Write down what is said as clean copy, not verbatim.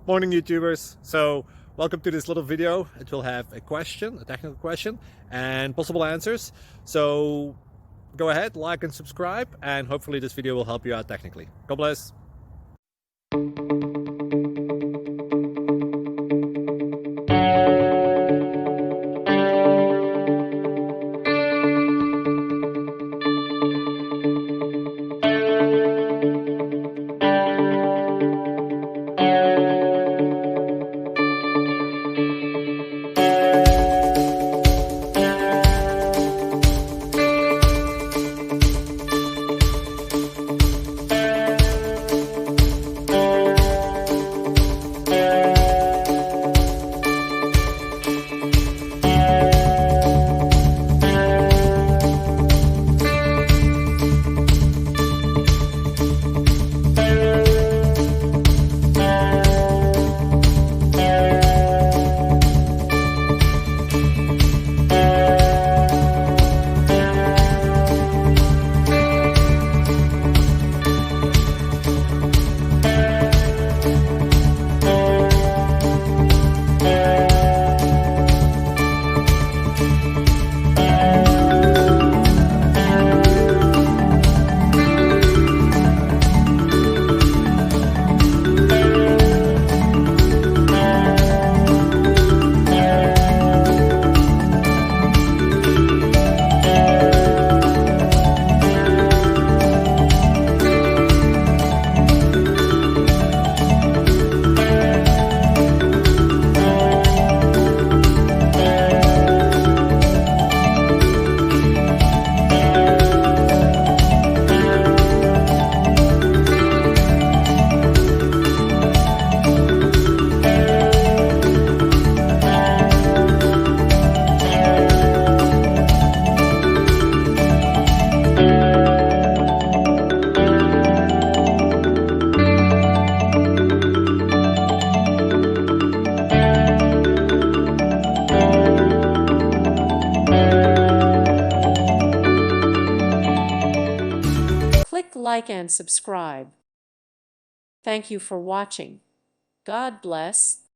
Morning YouTubers. So welcome to this little video. It will have a question, a technical question, and possible answers. So go ahead, like and subscribe, and hopefully this video will help you out technically. God bless. Click like and subscribe. Thank you for watching. God bless.